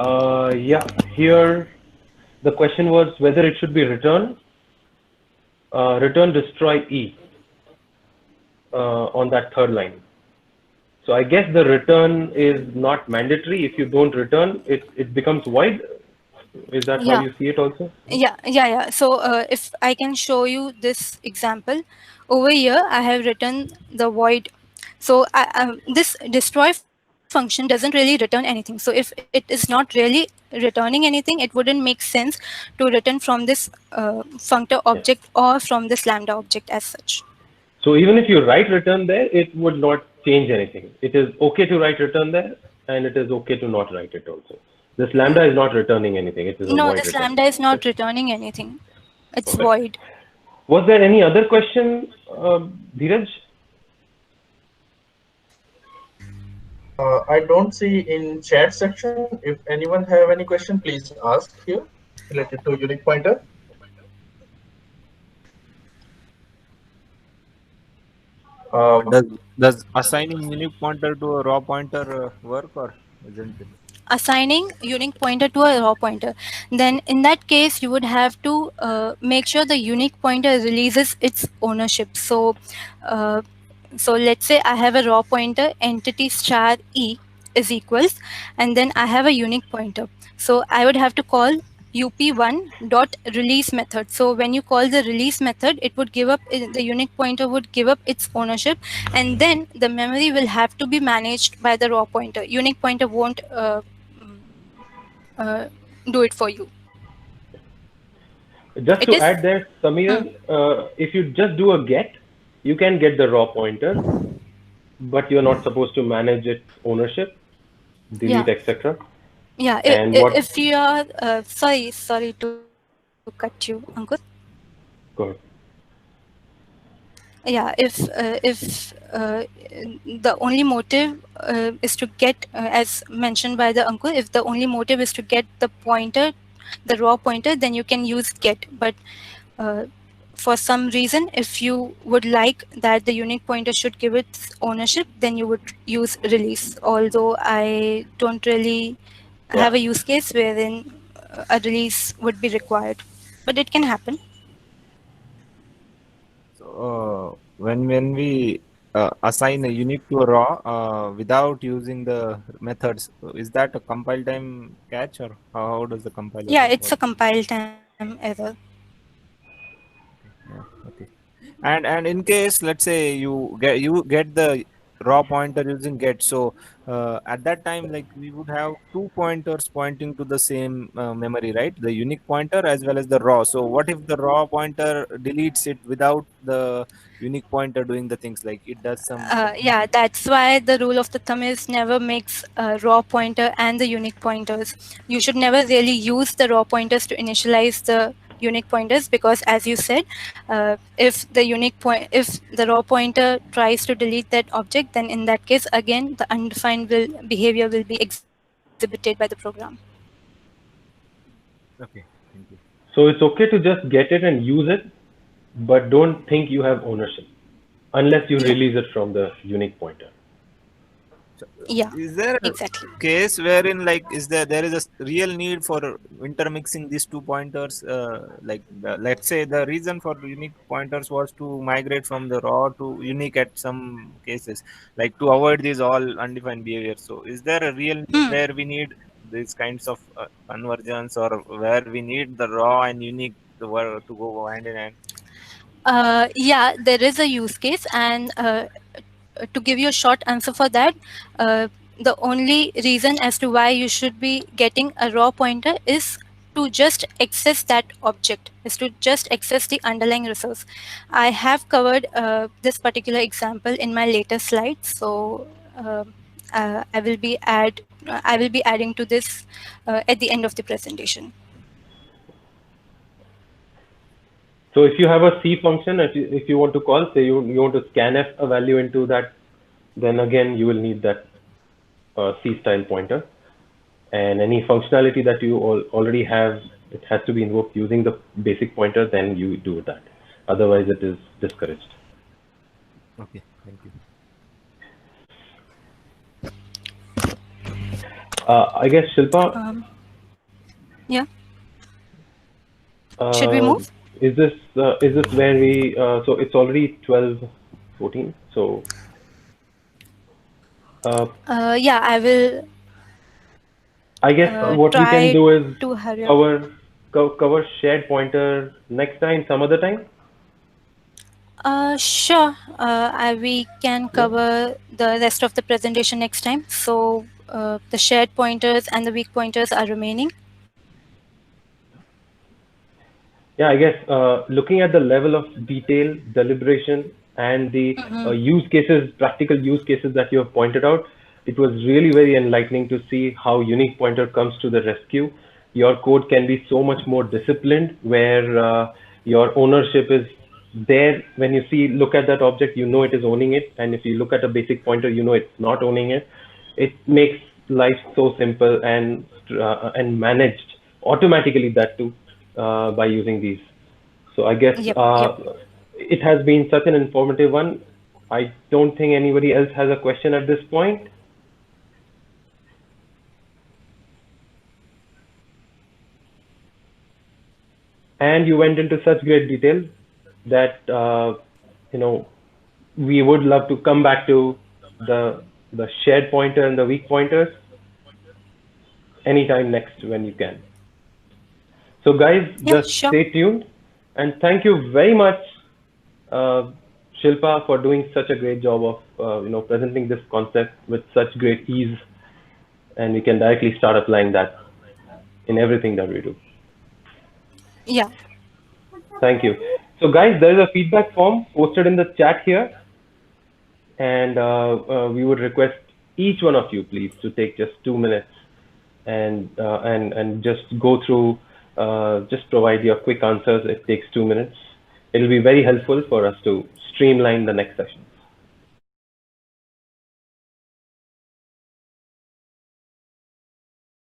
Yeah, here the question was whether it should be return destroy E on that third line. So I guess the return is not mandatory. If you don't return, it becomes void. Is that how Yeah. you see it also? Yeah. So if I can show you this example, over here I have written the void. So this destroy function doesn't really return anything. So if it is not really returning anything, it wouldn't make sense to return from this functor Yes. object or from this lambda object as such. So even if you write return there, it would not change anything. It is okay to write return there, and it is okay to not write it also. This lambda is not returning anything. It is a No, void this return. lambda is Okay. not returning anything. It's Perfect. void. Was there any other question, Dheeraj? I don't see in chat section. If anyone have any question, please ask here related to unique pointer. Does assigning unique pointer to a raw pointer work, or isn't it? Assigning unique pointer to a raw pointer, then in that case you would have to make sure the unique pointer releases its ownership. Uh, so let's say I have a raw pointer entity star e is equals, and then I have a unique pointer. So I would have to call up1 dot release method. So when you call the release method, it would give up, the unique pointer would give up its ownership, and then the memory will have to be managed by the raw pointer. Unique pointer won't uh, do it for you. Just It to is add there, Samir, if you just do a get, you can get the raw pointer, but you're not supposed to manage its ownership, delete, yeah etc. yeah. And what? If you are sorry to cut you, Ankur. Go ahead. Yeah, if the only motive is to get, as mentioned by the Ankur, if the only motive is to get the pointer, the raw pointer, then you can use get. But uh, for some reason, if you would like that the unique pointer should give its ownership, then you would use release. Although I don't really Yeah. have a use case wherein a release would be required, but it can happen. So when we assign a unique to a raw without using the methods, is that a compile time catch, or how does the compiler Yeah, it's work? a compile time error. Yeah, okay. And in case, let's say you get the raw pointer using get, so at that time, like, we would have two pointers pointing to the same memory, right? The unique pointer as well as the raw. So what if the raw pointer deletes it without the unique pointer doing the things, like it does some Yeah, that's why the rule of the thumb is never mix raw pointer and the unique pointers. You should never really use the raw pointers to initialize the unique pointers, because as you said, if the raw pointer tries to delete that object, then in that case again the undefined behavior will be exhibited by the program. Okay, thank you. So it's okay to just get it and use it, but don't think you have ownership unless you Yeah. release it from the unique pointer. Yeah, Is there a exactly. case wherein like there is a real need for intermixing these two pointers? Let's say the reason for unique pointers was to migrate from the raw to unique at some cases, like to avoid these all undefined behaviors. So is there a real need Hmm. where we need these kinds of convergence, or where we need the raw and unique to go hand in hand? Yeah, there is a use case, and to give you a short answer for that, the only reason as to why you should be getting a raw pointer is to just access that object, is to just access the underlying resource. I have covered this particular example in my later slides, so I will be adding to this at the end of the presentation. So if you have a C function, if you want to call, say you want to scanf a value into that, then again you will need that C style pointer. And any functionality that you already have, it has to be invoked using the basic pointer, then you do that. Otherwise it is discouraged. Okay, thank you. I guess Shilpa, Yeah. Should we move? is this where we so it's already 12:14, so Yeah, I will I guess what we can try do is to hurry up. cover shared pointer next time, some other time. Sure. We can cover the rest of the presentation next time. So the shared pointers and the weak pointers are remaining. Yeah, I guess looking at the level of detail, deliberation, and the use cases, practical use cases that you have pointed out, it was really very enlightening to see how unique pointer comes to the rescue. Your code can be so much more disciplined, where your ownership is there. When you look at that object, you know it is owning it, and if you look at a basic pointer, you know it's not owning it. It makes life so simple and managed automatically, that too, by using these. So I guess Yep. Yep. it has been such an informative one. I don't think anybody else has a question at this point. And you went into such great detail that we would love to come back to the shared pointer and the weak pointers anytime next when you can. So guys, Yeah, just sure. stay tuned, and thank you very much, Shilpa, for doing such a great job of presenting this concept with such great ease, and we can directly start applying that in everything that we do. Yeah. Thank you. So guys, there is a feedback form posted in the chat here, and we would request each one of you, please, to take just 2 minutes and just go through, just provide your quick answers. It takes 2 minutes. It'll be very helpful for us to streamline the next session.